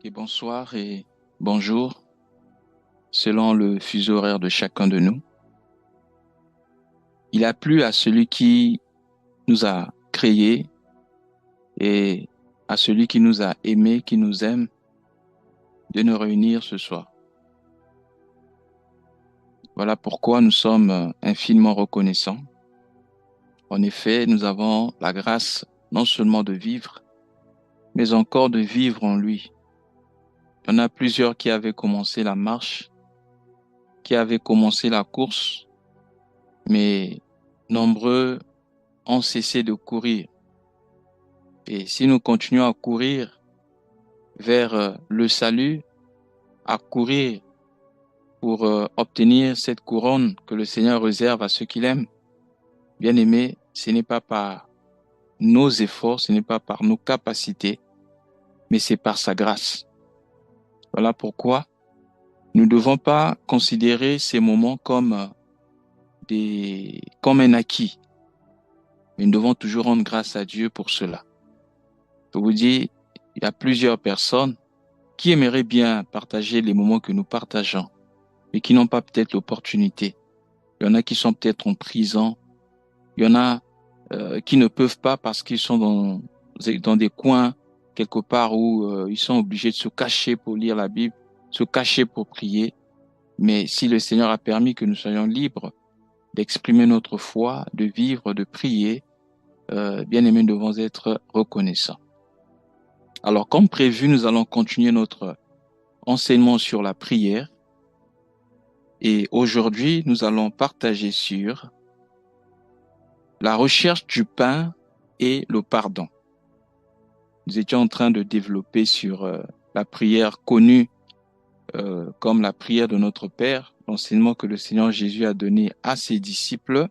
Et bonsoir et bonjour, selon le fuseau horaire de chacun de nous. Il a plu à celui qui nous a créés et à celui qui nous a aimés, qui nous aime, de nous réunir ce soir. Voilà pourquoi nous sommes infiniment reconnaissants. En effet, nous avons la grâce non seulement de vivre, mais encore de vivre en lui. Il y en a plusieurs qui avaient commencé la marche, qui avaient commencé la course, mais nombreux ont cessé de courir. Et si nous continuons à courir vers le salut, à courir pour obtenir cette couronne que le Seigneur réserve à ceux qu'il aime, bien aimé, ce n'est pas par nos efforts, ce n'est pas par nos capacités, mais c'est par sa grâce. Voilà pourquoi nous ne devons pas considérer ces moments comme comme un acquis, mais nous devons toujours rendre grâce à Dieu pour cela. Je vous dis, il y a plusieurs personnes qui aimeraient bien partager les moments que nous partageons, mais qui n'ont pas peut-être l'opportunité. Il y en a qui sont peut-être en prison. Il y en a qui ne peuvent pas parce qu'ils sont dans des coins quelque part où ils sont obligés de se cacher pour lire la Bible, se cacher pour prier. Mais si le Seigneur a permis que nous soyons libres d'exprimer notre foi, de vivre, de prier, bien aimés, nous devons être reconnaissants. Alors, comme prévu, nous allons continuer notre enseignement sur la prière. Et aujourd'hui, nous allons partager sur la recherche du pain et le pardon. Nous étions en train de développer sur la prière connue comme la prière de notre Père, l'enseignement que le Seigneur Jésus a donné à ses disciples.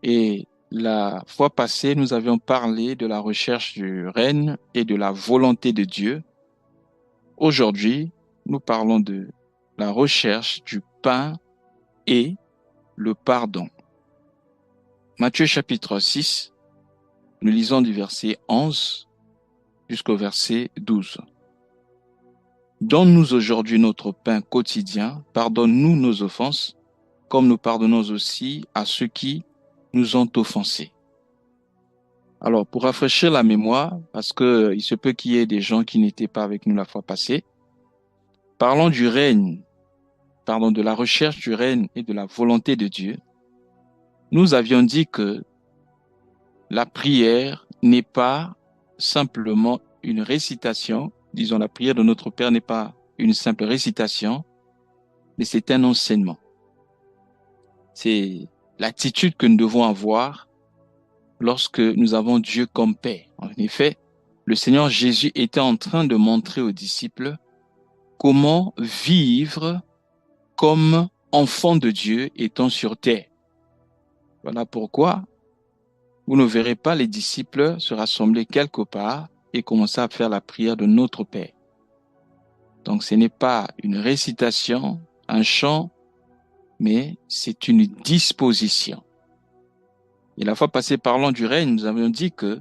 Et la fois passée, nous avions parlé de la recherche du règne et de la volonté de Dieu. Aujourd'hui, nous parlons de la recherche du pain et le pardon. Matthieu chapitre 6, nous lisons du verset 11 jusqu'au verset 12. Donne-nous aujourd'hui notre pain quotidien, pardonne-nous nos offenses, comme nous pardonnons aussi à ceux qui nous ont offensés. Alors, pour rafraîchir la mémoire, parce que il se peut qu'il y ait des gens qui n'étaient pas avec nous la fois passée, parlons du règne, pardon, de la recherche du règne et de la volonté de Dieu. Nous avions dit que la prière n'est pas simplement une récitation. Disons, la prière de notre Père n'est pas une simple récitation, mais c'est un enseignement. C'est l'attitude que nous devons avoir lorsque nous avons Dieu comme Père. En effet, le Seigneur Jésus était en train de montrer aux disciples comment vivre comme enfant de Dieu étant sur terre. Voilà pourquoi vous ne verrez pas les disciples se rassembler quelque part et commencer à faire la prière de notre Père. Donc ce n'est pas une récitation, un chant, mais c'est une disposition. Et la fois passée, parlant du règne, nous avions dit que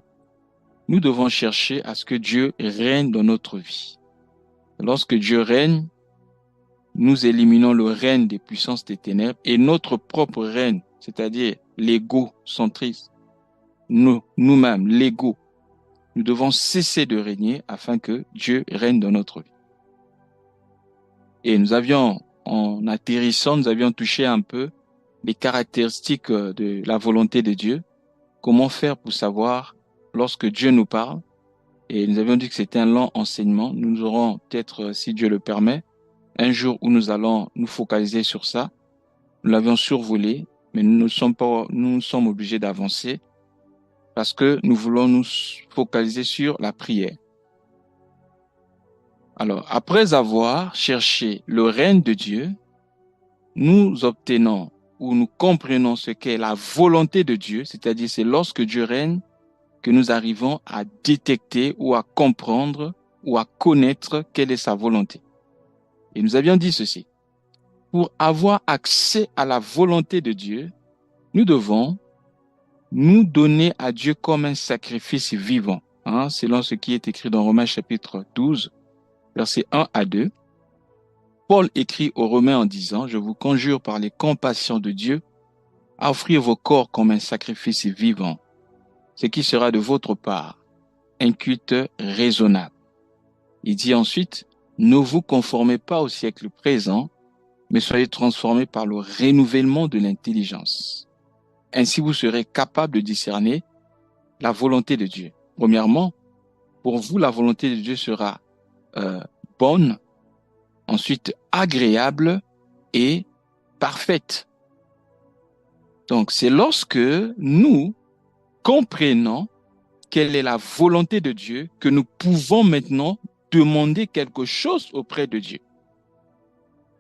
nous devons chercher à ce que Dieu règne dans notre vie. Lorsque Dieu règne, nous éliminons le règne des puissances des ténèbres et notre propre règne, c'est-à-dire l'égocentrisme, nous-mêmes, l'ego. Nous devons cesser de régner afin que Dieu règne dans notre vie. Et nous avions, en atterrissant, nous avions touché un peu les caractéristiques de la volonté de Dieu. Comment faire pour savoir lorsque Dieu nous parle? Et nous avions dit que c'était un long enseignement. Nous aurons peut-être, si Dieu le permet, un jour où nous allons nous focaliser sur ça. Nous l'avions survolé, mais nous sommes obligés d'avancer parce que nous voulons nous focaliser sur la prière. Alors, après avoir cherché le règne de Dieu, nous obtenons ou nous comprenons ce qu'est la volonté de Dieu, c'est-à-dire c'est lorsque Dieu règne que nous arrivons à détecter ou à comprendre ou à connaître quelle est sa volonté. Et nous avions dit ceci. Pour avoir accès à la volonté de Dieu, nous devons nous donner à Dieu comme un sacrifice vivant, selon ce qui est écrit dans Romains chapitre 12, versets 1 à 2, Paul écrit aux Romains en disant, « Je vous conjure par les compassions de Dieu à offrir vos corps comme un sacrifice vivant, ce qui sera de votre part un culte raisonnable. » Il dit ensuite, « Ne vous conformez pas au siècle présent, mais soyez transformés par le renouvellement de l'intelligence. Ainsi, vous serez capable de discerner la volonté de Dieu. » Premièrement, pour vous, la volonté de Dieu sera bonne, ensuite agréable et parfaite. Donc, c'est lorsque nous comprenons quelle est la volonté de Dieu que nous pouvons maintenant demander quelque chose auprès de Dieu.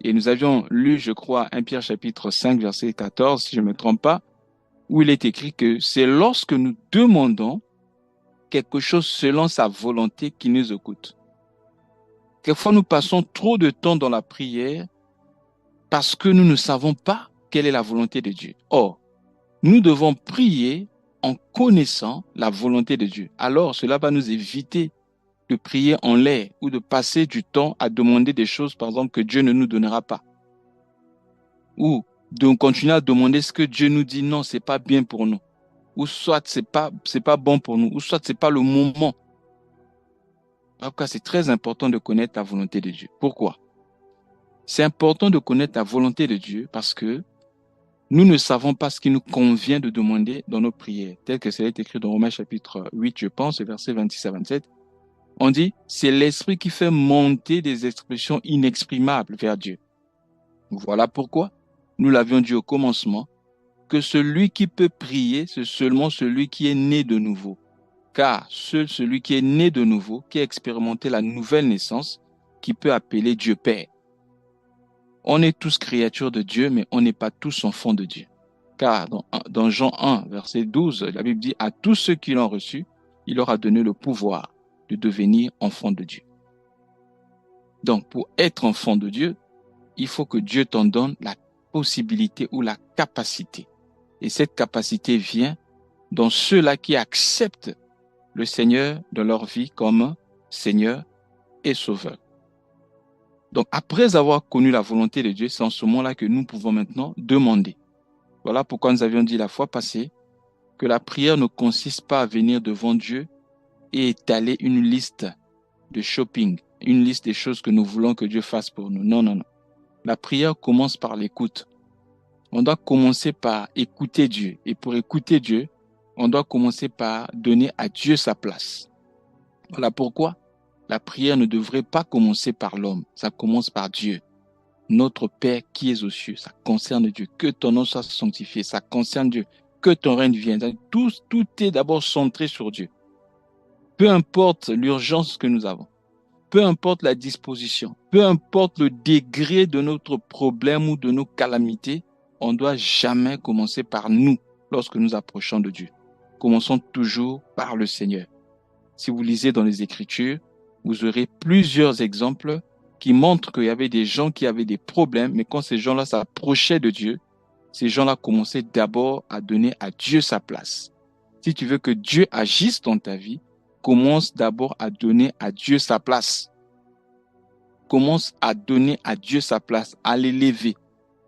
Et nous avions lu, je crois, 1 Pierre chapitre 5, verset 14, si je ne me trompe pas, où il est écrit que c'est lorsque nous demandons quelque chose selon sa volonté qu'il nous écoute. Quelquefois, nous passons trop de temps dans la prière parce que nous ne savons pas quelle est la volonté de Dieu. Or, nous devons prier en connaissant la volonté de Dieu. Alors, cela va nous éviter de prier en l'air ou de passer du temps à demander des choses, par exemple, que Dieu ne nous donnera pas. Ou de continuer à demander ce que Dieu nous dit, non, c'est pas bien pour nous. Ou soit c'est pas bon pour nous. Ou soit c'est pas le moment. En tout cas, c'est très important de connaître la volonté de Dieu. Pourquoi? C'est important de connaître la volonté de Dieu parce que nous ne savons pas ce qui nous convient de demander dans nos prières, tel que cela est écrit dans Romains chapitre 8, je pense, versets 26 à 27. On dit, c'est l'esprit qui fait monter des expressions inexprimables vers Dieu. Voilà pourquoi nous l'avions dit au commencement, que celui qui peut prier, c'est seulement celui qui est né de nouveau. Car seul celui qui est né de nouveau, qui a expérimenté la nouvelle naissance, qui peut appeler Dieu Père. On est tous créatures de Dieu, mais on n'est pas tous enfants de Dieu. Car dans Jean 1, verset 12, la Bible dit, à tous ceux qui l'ont reçu, il leur a donné le pouvoir de devenir enfants de Dieu. Donc, pour être enfant de Dieu, il faut que Dieu t'en donne la possibilité ou la capacité. Et cette capacité vient dans ceux-là qui acceptent le Seigneur de leur vie comme Seigneur et Sauveur. Donc, après avoir connu la volonté de Dieu, c'est en ce moment-là que nous pouvons maintenant demander. Voilà pourquoi nous avions dit la fois passée que la prière ne consiste pas à venir devant Dieu et étaler une liste de shopping, une liste des choses que nous voulons que Dieu fasse pour nous. Non, non, non. La prière commence par l'écoute. On doit commencer par écouter Dieu. Et pour écouter Dieu, on doit commencer par donner à Dieu sa place. Voilà pourquoi la prière ne devrait pas commencer par l'homme. Ça commence par Dieu. Notre Père qui est aux cieux, ça concerne Dieu. Que ton nom soit sanctifié, ça concerne Dieu. Que ton règne vienne. Tout est d'abord centré sur Dieu. Peu importe l'urgence que nous avons, peu importe la disposition, peu importe le degré de notre problème ou de nos calamités, on ne doit jamais commencer par nous lorsque nous approchons de Dieu. Commençons toujours par le Seigneur. Si vous lisez dans les Écritures, vous aurez plusieurs exemples qui montrent qu'il y avait des gens qui avaient des problèmes, mais quand ces gens-là s'approchaient de Dieu, ces gens-là commençaient d'abord à donner à Dieu sa place. Si tu veux que Dieu agisse dans ta vie, commence d'abord à donner à Dieu sa place. Commence à donner à Dieu sa place, à l'élever,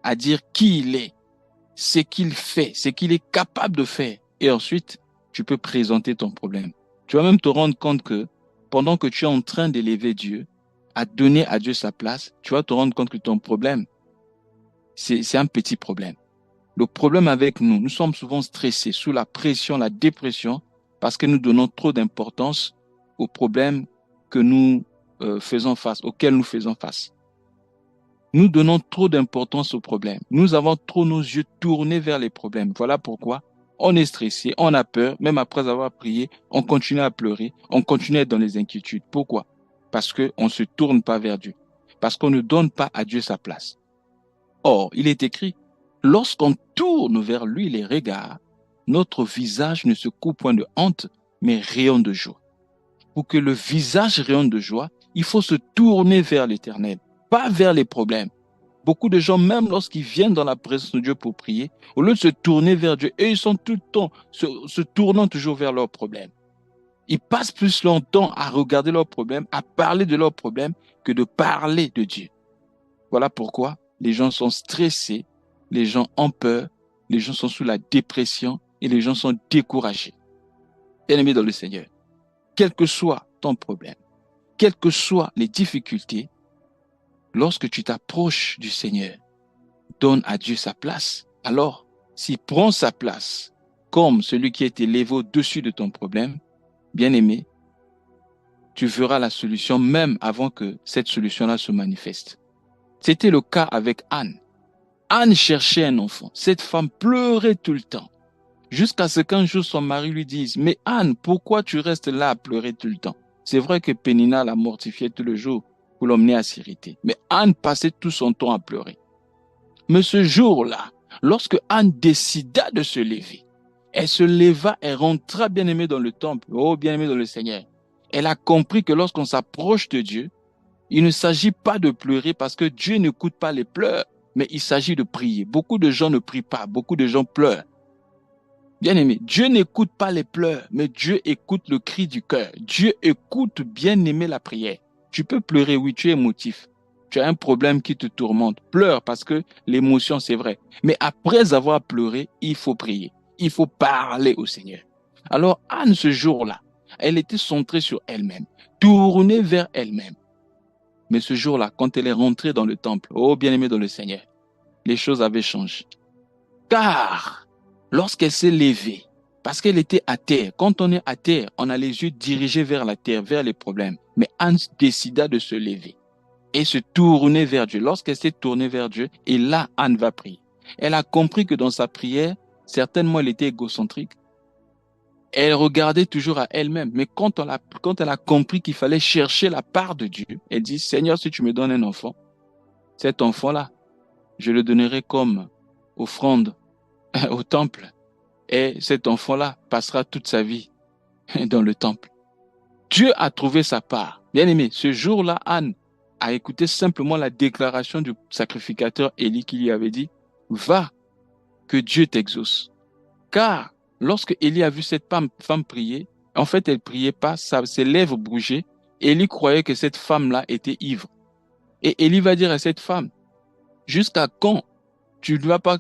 à dire qui il est, ce qu'il fait, ce qu'il est capable de faire. Et ensuite, tu peux présenter ton problème. Tu vas même te rendre compte que pendant que tu es en train d'élever Dieu, à donner à Dieu sa place, tu vas te rendre compte que ton problème, c'est un petit problème. Le problème avec nous, nous sommes souvent stressés, sous la pression, la dépression, parce que nous donnons trop d'importance aux problèmes que nous faisons face, auxquels nous faisons face. Nous donnons trop d'importance aux problèmes. Nous avons trop nos yeux tournés vers les problèmes. Voilà pourquoi on est stressé, on a peur, même après avoir prié, on continue à pleurer, on continue à être dans les inquiétudes. Pourquoi? Parce qu'on ne se tourne pas vers Dieu. Parce qu'on ne donne pas à Dieu sa place. Or, il est écrit, lorsqu'on tourne vers lui les regards, notre visage ne se coupe point de honte, mais rayonne de joie. Pour que le visage rayonne de joie, il faut se tourner vers l'Éternel, pas vers les problèmes. Beaucoup de gens, même lorsqu'ils viennent dans la présence de Dieu pour prier, au lieu de se tourner vers Dieu, et ils sont tout le temps se tournant toujours vers leurs problèmes. Ils passent plus longtemps à regarder leurs problèmes, à parler de leurs problèmes, que de parler de Dieu. Voilà pourquoi les gens sont stressés, les gens ont peur, les gens sont sous la dépression et les gens sont découragés. Bien-aimé dans le Seigneur, quel que soit ton problème, quelles que soient les difficultés, lorsque tu t'approches du Seigneur, donne à Dieu sa place. Alors, s'il prend sa place comme celui qui est élevé au-dessus de ton problème, bien-aimé, tu verras la solution même avant que cette solution-là se manifeste. C'était le cas avec Anne. Anne cherchait un enfant. Cette femme pleurait tout le temps. Jusqu'à ce qu'un jour son mari lui dise, mais Anne, pourquoi tu restes là à pleurer tout le temps? C'est vrai que Pénina la mortifiait tout le jour pour l'emmener à s'irriter. Mais Anne passait tout son temps à pleurer. Mais ce jour-là, lorsque Anne décida de se lever, elle se leva et rentra bien-aimée dans le temple. Oh, bien-aimée dans le Seigneur. Elle a compris que lorsqu'on s'approche de Dieu, il ne s'agit pas de pleurer parce que Dieu n'écoute pas les pleurs, mais il s'agit de prier. Beaucoup de gens ne prient pas, beaucoup de gens pleurent. Bien-aimé, Dieu n'écoute pas les pleurs, mais Dieu écoute le cri du cœur. Dieu écoute bien-aimé la prière. Tu peux pleurer, oui, tu es émotif. Tu as un problème qui te tourmente. Pleure parce que l'émotion, c'est vrai. Mais après avoir pleuré, il faut prier. Il faut parler au Seigneur. Alors Anne, ce jour-là, elle était centrée sur elle-même, tournée vers elle-même. Mais ce jour-là, quand elle est rentrée dans le temple, oh bien-aimé dans le Seigneur, les choses avaient changé. Car lorsqu'elle s'est levée, parce qu'elle était à terre, quand on est à terre, on a les yeux dirigés vers la terre, vers les problèmes. Mais Anne décida de se lever et se tourner vers Dieu. Lorsqu'elle s'est tournée vers Dieu, et là, Anne va prier. Elle a compris que dans sa prière, certainement elle était égocentrique. Elle regardait toujours à elle-même. Mais quand elle a compris qu'il fallait chercher la part de Dieu, elle dit, Seigneur, si tu me donnes un enfant, cet enfant-là, je le donnerai comme offrande au temple. Et cet enfant-là passera toute sa vie dans le temple. Dieu a trouvé sa part. Bien-aimé, ce jour-là, Anne a écouté simplement la déclaration du sacrificateur Élie qui lui avait dit, va, que Dieu t'exauce. Car lorsque Élie a vu cette femme prier, en fait, elle priait pas, ses lèvres bougeaient. Élie croyait que cette femme-là était ivre. Et Élie va dire à cette femme, jusqu'à quand tu ne vas pas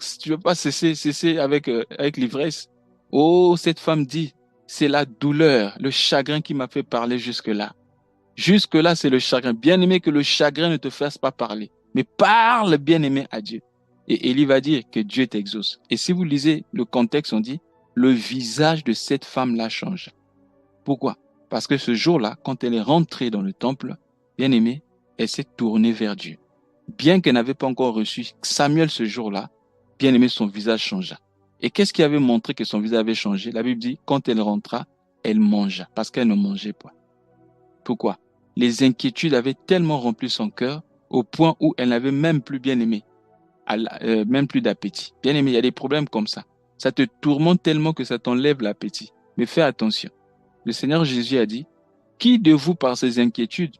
cesser avec l'ivresse? Oh, cette femme dit, c'est la douleur, le chagrin qui m'a fait parler jusque-là. Jusque-là, c'est le chagrin. Bien-aimé, que le chagrin ne te fasse pas parler, mais parle, bien-aimé, à Dieu. Et Élie va dire que Dieu t'exauce. Et si vous lisez le contexte, on dit, le visage de cette femme-là change. Pourquoi? Parce que ce jour-là, quand elle est rentrée dans le temple, bien-aimé, elle s'est tournée vers Dieu. Bien qu'elle n'avait pas encore reçu Samuel ce jour-là, bien-aimé, son visage changea. Et qu'est-ce qui avait montré que son visage avait changé? La Bible dit, quand elle rentra, elle mangea, parce qu'elle ne mangeait pas. Pourquoi? Les inquiétudes avaient tellement rempli son cœur au point où elle n'avait même plus bien-aimé, même plus d'appétit. Bien-aimé, il y a des problèmes comme ça. Ça te tourmente tellement que ça t'enlève l'appétit. Mais fais attention. Le Seigneur Jésus a dit, qui de vous, par ses inquiétudes,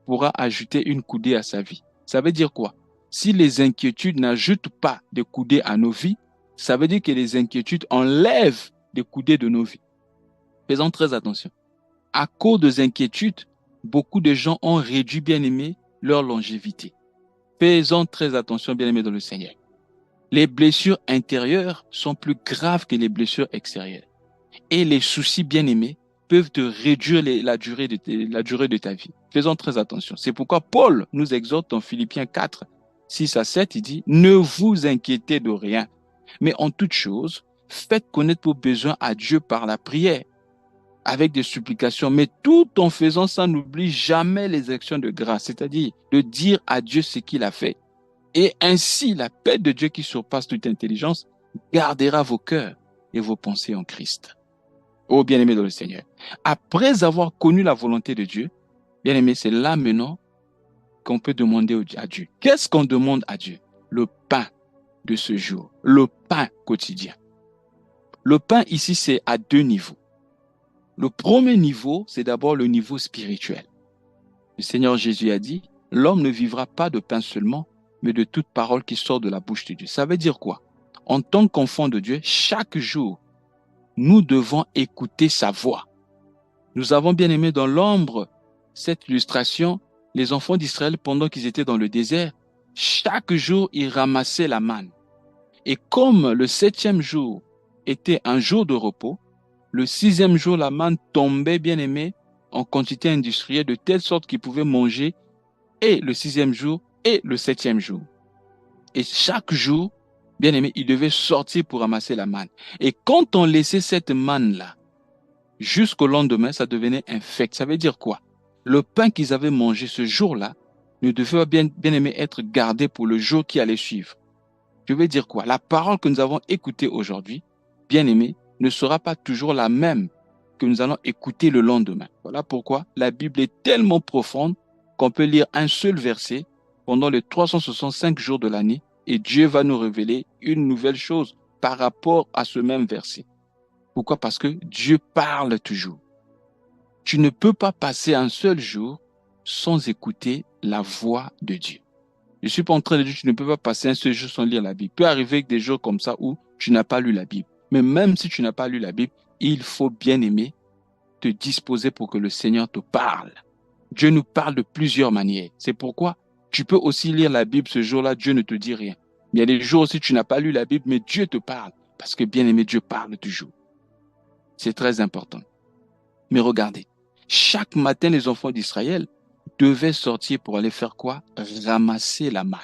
pourra ajouter une coudée à sa vie? Ça veut dire quoi? Si les inquiétudes n'ajoutent pas des coudées à nos vies, ça veut dire que les inquiétudes enlèvent des coudées de nos vies. Faisons très attention. À cause des inquiétudes, beaucoup de gens ont réduit, bien-aimé, leur longévité. Faisons très attention, bien-aimé, dans le Seigneur. Les blessures intérieures sont plus graves que les blessures extérieures. Et les soucis, bien-aimés, peuvent te réduire la durée de ta vie. Faisons très attention. C'est pourquoi Paul nous exhorte en Philippiens 4, 6 à 7, il dit, ne vous inquiétez de rien, mais en toute chose, faites connaître vos besoins à Dieu par la prière, avec des supplications, mais tout en faisant ça, n'oublie jamais les actions de grâce, c'est-à-dire de dire à Dieu ce qu'il a fait. Et ainsi, la paix de Dieu qui surpasse toute intelligence gardera vos cœurs et vos pensées en Christ. Oh, bien-aimé dans le Seigneur. Après avoir connu la volonté de Dieu, bien-aimé, c'est là maintenant qu'on peut demander à Dieu. Qu'est-ce qu'on demande à Dieu? Le pain de ce jour, le pain quotidien. Le pain ici, c'est à deux niveaux. Le premier niveau, c'est d'abord le niveau spirituel. Le Seigneur Jésus a dit, l'homme ne vivra pas de pain seulement, mais de toute parole qui sort de la bouche de Dieu. Ça veut dire quoi? En tant qu'enfant de Dieu, chaque jour, nous devons écouter sa voix. Nous avons bien aimé dans l'ombre cette illustration, les enfants d'Israël, pendant qu'ils étaient dans le désert, chaque jour, ils ramassaient la manne. Et comme le 7e jour était un jour de repos, le 6e jour, la manne tombait, bien aimé, en quantité industrielle, de telle sorte qu'ils pouvaient manger et le 6e jour et le 7e jour. Et chaque jour, bien aimé, ils devaient sortir pour ramasser la manne. Et quand on laissait cette manne-là, jusqu'au lendemain, ça devenait infect. Ça veut dire quoi? Le pain qu'ils avaient mangé ce jour-là ne devait pas bien aimé être gardé pour le jour qui allait suivre. Je veux dire quoi? La parole que nous avons écoutée aujourd'hui, bien aimé, ne sera pas toujours la même que nous allons écouter le lendemain. Voilà pourquoi la Bible est tellement profonde qu'on peut lire un seul verset pendant les 365 jours de l'année et Dieu va nous révéler une nouvelle chose par rapport à ce même verset. Pourquoi? Parce que Dieu parle toujours. Tu ne peux pas passer un seul jour sans écouter la voix de Dieu. Je ne suis pas en train de dire que tu ne peux pas passer un seul jour sans lire la Bible. Il peut arriver des jours comme ça où tu n'as pas lu la Bible. Mais même si tu n'as pas lu la Bible, il faut bien aimer te disposer pour que le Seigneur te parle. Dieu nous parle de plusieurs manières. C'est pourquoi tu peux aussi lire la Bible ce jour-là, Dieu ne te dit rien. Il y a des jours aussi tu n'as pas lu la Bible, mais Dieu te parle. Parce que bien aimé, Dieu parle toujours. C'est très important. Mais regardez, chaque matin, les enfants d'Israël devaient sortir pour aller faire quoi? Ramasser la manne.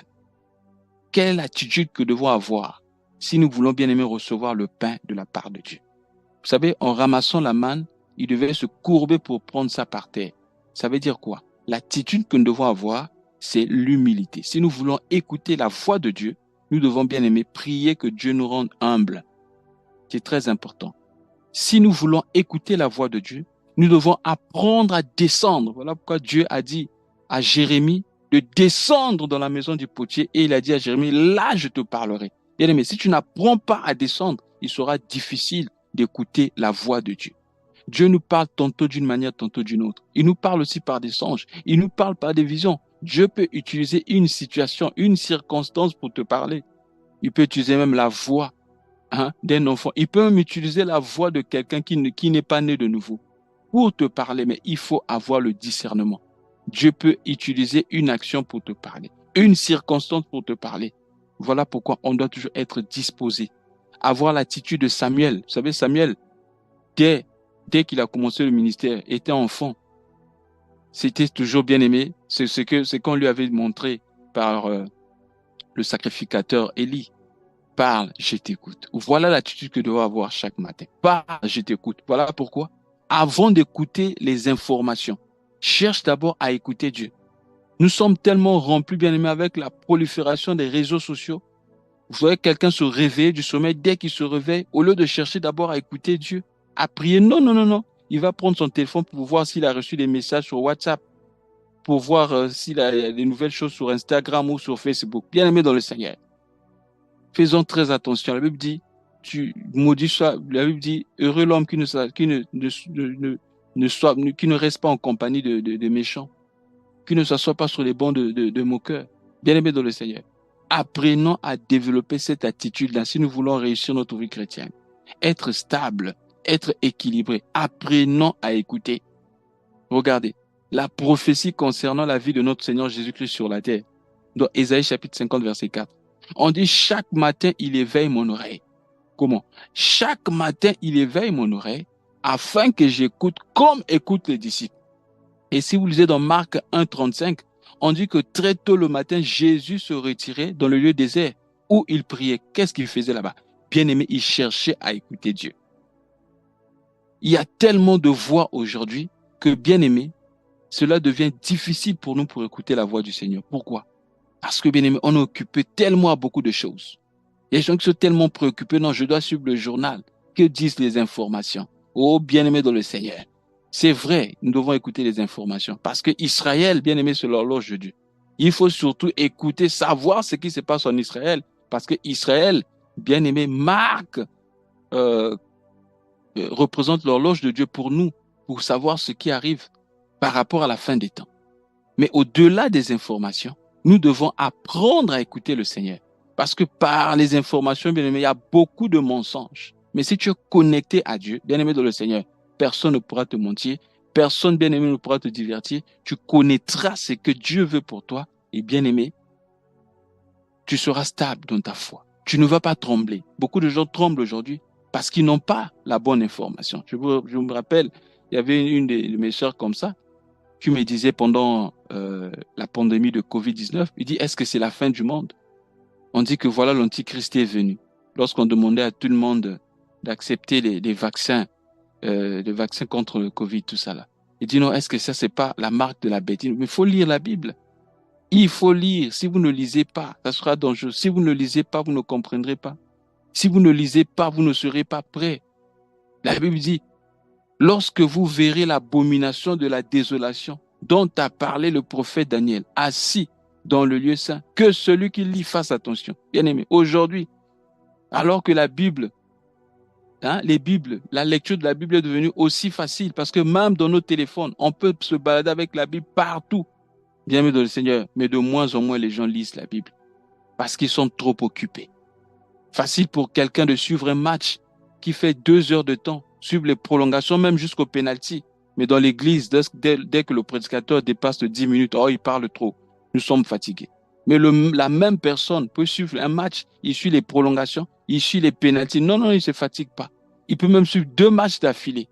Quelle attitude que devons avoir si nous voulons bien aimer recevoir le pain de la part de Dieu? Vous savez, en ramassant la manne, ils devaient se courber pour prendre ça par terre. Ça veut dire quoi? L'attitude que nous devons avoir, c'est l'humilité. Si nous voulons écouter la voix de Dieu, nous devons bien aimer prier que Dieu nous rende humbles. C'est très important. Si nous voulons écouter la voix de Dieu, nous devons apprendre à descendre. Voilà pourquoi Dieu a dit à Jérémie de descendre dans la maison du potier et il a dit à Jérémie, là je te parlerai. Bien aimé, si tu n'apprends pas à descendre, il sera difficile d'écouter la voix de Dieu. Dieu nous parle tantôt d'une manière, tantôt d'une autre. Il nous parle aussi par des songes. Il nous parle par des visions. Dieu peut utiliser une situation, une circonstance pour te parler. Il peut utiliser même la voix d'un enfant. Il peut même utiliser la voix de quelqu'un qui n'est pas né de nouveau pour te parler, mais il faut avoir le discernement. Dieu peut utiliser une action pour te parler, une circonstance pour te parler. Voilà pourquoi on doit toujours être disposé. Avoir l'attitude de Samuel. Vous savez, Samuel, dès qu'il a commencé le ministère, était enfant. C'était toujours bien aimé. C'est qu'on lui avait montré par le sacrificateur Élie. Parle, je t'écoute. Voilà l'attitude que tu dois avoir chaque matin. Parle, je t'écoute. Voilà pourquoi, avant d'écouter les informations, cherche d'abord à écouter Dieu. Nous sommes tellement remplis, bien aimés, avec la prolifération des réseaux sociaux. Vous voyez quelqu'un se réveiller du sommeil, dès qu'il se réveille, au lieu de chercher d'abord à écouter Dieu, à prier, non, non, non, non. Il va prendre son téléphone pour voir s'il a reçu des messages sur WhatsApp, pour voir s'il a des nouvelles choses sur Instagram ou sur Facebook. Bien aimé dans le Seigneur. Faisons très attention. La Bible dit, tu maudis ça. La Bible dit, heureux l'homme qui ne reste pas en compagnie de méchants, qui ne s'assoit pas sur les bancs de moqueurs. Bien-aimés dans le Seigneur, apprenons à développer cette attitude-là si nous voulons réussir notre vie chrétienne. Être stable, être équilibré. Apprenons à écouter. Regardez, la prophétie concernant la vie de notre Seigneur Jésus-Christ sur la terre, dans Ésaïe chapitre 50, verset 4. On dit, chaque matin, il éveille mon oreille. Comment? Chaque matin, il éveille mon oreille afin que j'écoute comme écoutent les disciples. Et si vous lisez dans Marc 1, 35, on dit que très tôt le matin, Jésus se retirait dans le lieu désert où il priait. Qu'est-ce qu'il faisait là-bas? Bien aimé, il cherchait à écouter Dieu. Il y a tellement de voix aujourd'hui que, bien aimé, cela devient difficile pour nous pour écouter la voix du Seigneur. Pourquoi? Parce que, bien aimé, on est occupé tellement à beaucoup de choses. Il y a des gens qui sont tellement préoccupés. Non, je dois suivre le journal. Que disent les informations? Oh, bien aimé dans le Seigneur. C'est vrai, nous devons écouter les informations. Parce que Israël, bien aimé, c'est l'horloge de Dieu. Il faut surtout écouter, savoir ce qui se passe en Israël. Parce que Israël, bien aimé, marque, représente l'horloge de Dieu pour nous, pour savoir ce qui arrive par rapport à la fin des temps. Mais au-delà des informations, nous devons apprendre à écouter le Seigneur. Parce que par les informations, bien aimé, il y a beaucoup de mensonges. Mais si tu es connecté à Dieu, bien aimé dans le Seigneur, personne ne pourra te mentir. personne, bien-aimé, ne pourra te divertir. Tu connaîtras ce que Dieu veut pour toi. Et bien-aimé, tu seras stable dans ta foi. Tu ne vas pas trembler. Beaucoup de gens tremblent aujourd'hui parce qu'ils n'ont pas la bonne information. Je me rappelle, il y avait une de mes sœurs comme ça qui me disait pendant la pandémie de Covid-19, il dit, est-ce que c'est la fin du monde? On dit que voilà, l'Antichrist est venu. Lorsqu'on demandait à tout le monde d'accepter les vaccins contre le Covid, tout ça là. Il dit non, est-ce que ça, c'est pas la marque de la bête? Mais il faut lire la Bible. Il faut lire. Si vous ne lisez pas, ça sera dangereux. Si vous ne lisez pas, vous ne comprendrez pas. Si vous ne lisez pas, vous ne serez pas prêt. La Bible dit, lorsque vous verrez l'abomination de la désolation dont a parlé le prophète Daniel, assis dans le lieu saint, que celui qui lit fasse attention. Bien aimé, aujourd'hui, alors que la Bible, les Bibles, la lecture de la Bible est devenue aussi facile parce que même dans nos téléphones, on peut se balader avec la Bible partout. Bien aimé dans le Seigneur, mais de moins en moins les gens lisent la Bible parce qu'ils sont trop occupés. Facile pour quelqu'un de suivre un match qui fait 2 heures de temps, suivre les prolongations, même jusqu'au penalty. Mais dans l'église, dès que le prédicateur dépasse de 10 minutes, oh, il parle trop. Nous sommes fatigués. Mais la même personne peut suivre un match, il suit les prolongations, il suit les penalties. Non, non, il ne se fatigue pas. Il peut même suivre 2 matchs d'affilée.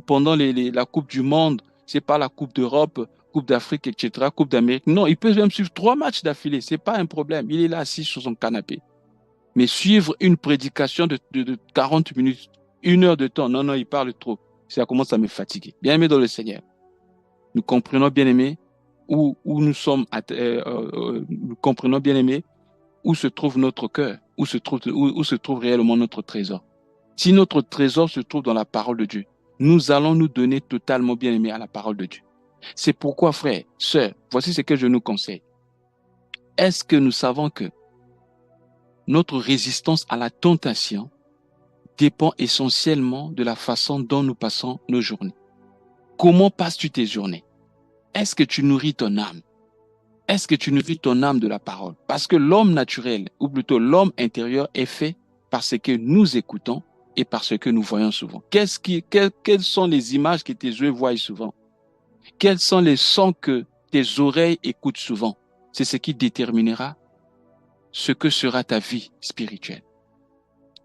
Pendant la Coupe du Monde, c'est pas la Coupe d'Europe, Coupe d'Afrique, etc., Coupe d'Amérique. Non, il peut même suivre 3 matchs d'affilée. C'est pas un problème. Il est là assis sur son canapé. Mais suivre une prédication de 40 minutes, 1 heure de temps, non, non, il parle trop. Ça commence à me fatiguer. Bien-aimés dans le Seigneur, nous comprenons, bien-aimés, où nous sommes, nous comprenons, bien-aimés, où se trouve notre cœur, où se trouve réellement notre trésor. Si notre trésor se trouve dans la parole de Dieu, nous allons nous donner totalement, bien-aimés, à la parole de Dieu. C'est pourquoi, frères, sœurs, voici ce que je nous conseille. Est-ce que nous savons que notre résistance à la tentation dépend essentiellement de la façon dont nous passons nos journées. Comment passes-tu tes journées? Est-ce que tu nourris ton âme? Est-ce que tu nourris ton âme de la parole? Parce que l'homme naturel, ou plutôt l'homme intérieur, est fait par ce que nous écoutons et par ce que nous voyons souvent. Quelles sont les images que tes yeux voient souvent? Quels sont les sons que tes oreilles écoutent souvent? C'est ce qui déterminera ce que sera ta vie spirituelle.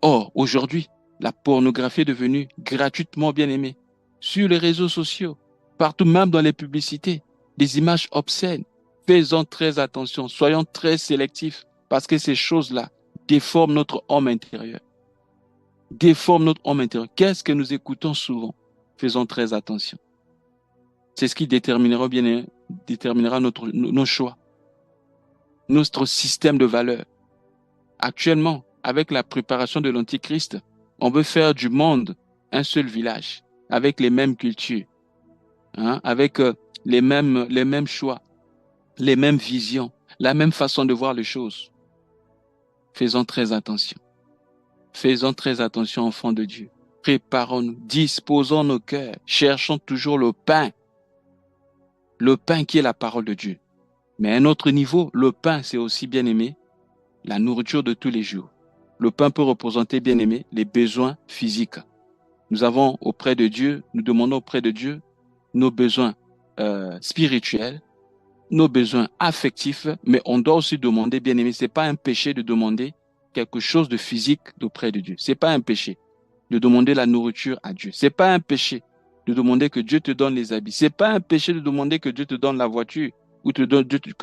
Or, aujourd'hui, la pornographie est devenue gratuitement bien aimée. Sur les réseaux sociaux, partout, même dans les publicités, des images obscènes. Faisons très attention, soyons très sélectifs, parce que ces choses-là déforment notre homme intérieur. Déforment notre homme intérieur. Qu'est-ce que nous écoutons souvent? Faisons très attention. C'est ce qui déterminera nos choix, notre système de valeurs. Actuellement, avec la préparation de l'Antichrist, on veut faire du monde un seul village, avec les mêmes cultures, avec les mêmes choix, les mêmes visions, la même façon de voir les choses. Faisons très attention. Faisons très attention, enfants de Dieu. Préparons-nous, disposons nos cœurs, cherchons toujours le pain qui est la parole de Dieu. Mais à un autre niveau, le pain, c'est aussi, bien aimé, la nourriture de tous les jours. Le pain peut représenter, bien aimé, les besoins physiques. Nous avons auprès de Dieu, nous demandons auprès de Dieu nos besoins spirituels, nos besoins affectifs, mais on doit aussi demander, bien aimé, c'est pas un péché de demander quelque chose de physique d'auprès de Dieu. C'est pas un péché de demander la nourriture à Dieu. C'est pas un péché de demander que Dieu te donne les habits. C'est pas un péché de demander que Dieu te donne la voiture ou que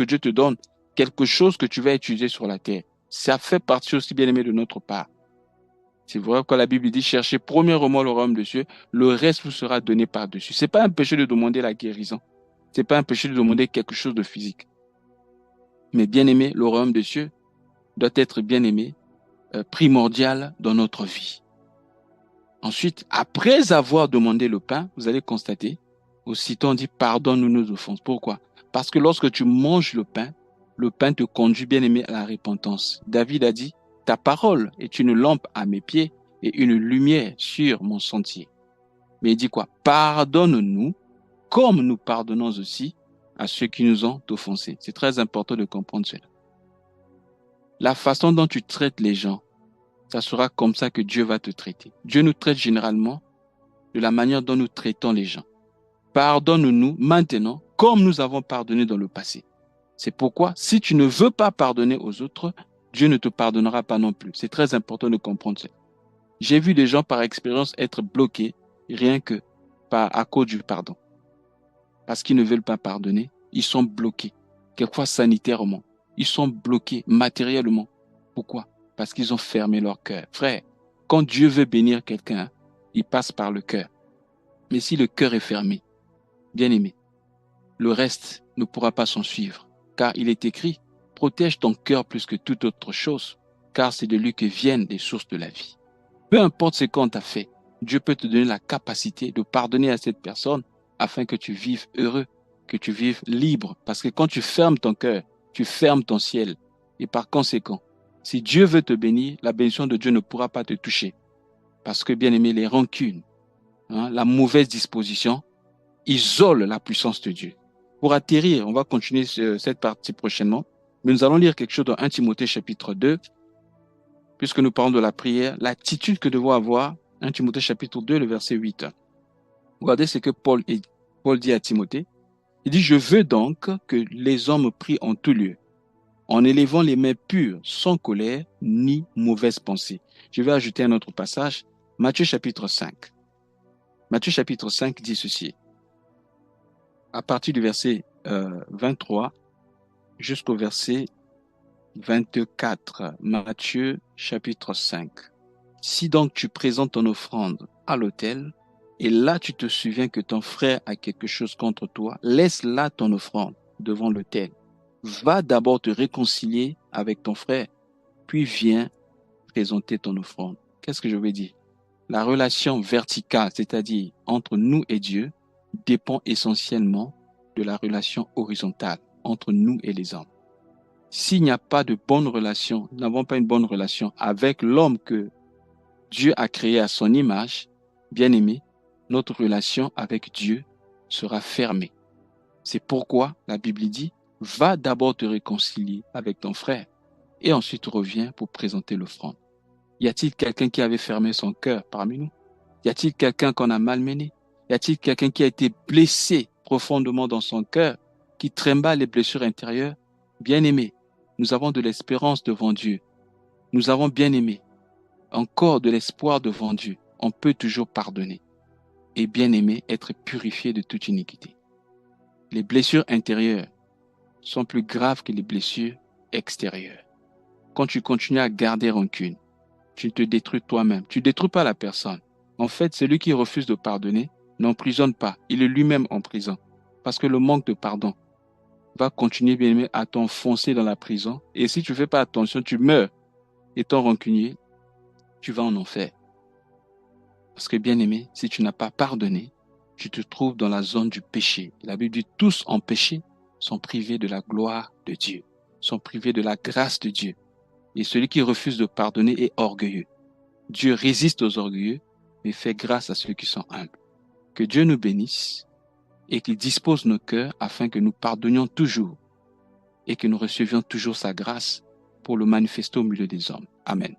Dieu te donne quelque chose que tu vas utiliser sur la terre. Ça fait partie aussi, bien aimé, de notre part. C'est vrai que la Bible dit, cherchez premièrement le royaume de Dieu, le reste vous sera donné par-dessus. C'est pas un péché de demander la guérison. C'est pas un péché de demander quelque chose de physique. Mais bien aimé, le royaume de Dieu doit être, bien aimé, primordial dans notre vie. Ensuite, après avoir demandé le pain, vous allez constater, aussitôt on dit pardonne-nous nos offenses. Pourquoi? Parce que lorsque tu manges le pain te conduit, bien aimé, à la repentance. David a dit, ta parole est une lampe à mes pieds et une lumière sur mon sentier. Mais il dit quoi? Pardonne-nous comme nous pardonnons aussi à ceux qui nous ont offensés. C'est très important de comprendre cela. La façon dont tu traites les gens, ça sera comme ça que Dieu va te traiter. Dieu nous traite généralement de la manière dont nous traitons les gens. pardonne-nous maintenant comme nous avons pardonné dans le passé. C'est pourquoi, si tu ne veux pas pardonner aux autres, Dieu ne te pardonnera pas non plus. C'est très important de comprendre ça. J'ai vu des gens par expérience être bloqués rien que à cause du pardon. Parce qu'ils ne veulent pas pardonner, ils sont bloqués. Quelquefois sanitairement, ils sont bloqués matériellement. Pourquoi? Parce qu'ils ont fermé leur cœur. Frère, quand Dieu veut bénir quelqu'un, il passe par le cœur. Mais si le cœur est fermé, bien aimé, le reste ne pourra pas s'en suivre. Car il est écrit, protège ton cœur plus que toute autre chose, car c'est de lui que viennent les sources de la vie. Peu importe ce qu'on t'a fait, Dieu peut te donner la capacité de pardonner à cette personne afin que tu vives heureux, que tu vives libre. Parce que quand tu fermes ton cœur, tu fermes ton ciel. Et par conséquent, si Dieu veut te bénir, la bénédiction de Dieu ne pourra pas te toucher. Parce que, bien aimé, les rancunes, la mauvaise disposition, isolent la puissance de Dieu. Pour atterrir, on va continuer cette partie prochainement, mais nous allons lire quelque chose dans 1 Timothée chapitre 2, puisque nous parlons de la prière, l'attitude que devons avoir, 1 Timothée chapitre 2, le verset 8. Regardez ce que Paul dit à Timothée. Il dit, je veux donc que les hommes prient en tout lieu, en élevant les mains pures, sans colère, ni mauvaise pensée. Je vais ajouter un autre passage, Matthieu chapitre 5. Matthieu chapitre 5 dit ceci, à partir du verset 23 jusqu'au verset 24. Matthieu chapitre 5. Si donc tu présentes ton offrande à l'autel, et là tu te souviens que ton frère a quelque chose contre toi, laisse là ton offrande devant l'autel. Va d'abord te réconcilier avec ton frère, puis viens présenter ton offrande. Qu'est-ce que je veux dire? La relation verticale, c'est-à-dire entre nous et Dieu, dépend essentiellement de la relation horizontale entre nous et les hommes. S'il n'y a pas de bonne relation, nous n'avons pas une bonne relation avec l'homme que Dieu a créé à son image, bien aimé, notre relation avec Dieu sera fermée. C'est pourquoi la Bible dit, va d'abord te réconcilier avec ton frère et ensuite reviens pour présenter l'offrande. Y a-t-il quelqu'un qui avait fermé son cœur parmi nous? Y a-t-il quelqu'un qu'on a malmené? Y a-t-il quelqu'un qui a été blessé profondément dans son cœur, qui trimballe les blessures intérieures? Bien aimé, nous avons de l'espérance devant Dieu. Nous avons bien aimé encore de l'espoir devant Dieu. On peut toujours pardonner et bien aimé être purifié de toute iniquité. Les blessures intérieures sont plus graves que les blessures extérieures. Quand tu continues à garder rancune, tu te détruis toi-même. Tu ne détruis pas la personne. En fait, celui qui refuse de pardonner n'emprisonne pas. Il est lui-même en prison. Parce que le manque de pardon va continuer, bien aimé, à t'enfoncer dans la prison. Et si tu ne fais pas attention, tu meurs. Étant rancunier, tu vas en enfer. Parce que, bien aimé, si tu n'as pas pardonné, tu te trouves dans la zone du péché. La Bible dit, tous en péché sont privés de la gloire de Dieu, sont privés de la grâce de Dieu. Et celui qui refuse de pardonner est orgueilleux. Dieu résiste aux orgueilleux, mais fait grâce à ceux qui sont humbles. Que Dieu nous bénisse et qu'il dispose nos cœurs afin que nous pardonnions toujours et que nous recevions toujours sa grâce pour le manifester au milieu des hommes. Amen.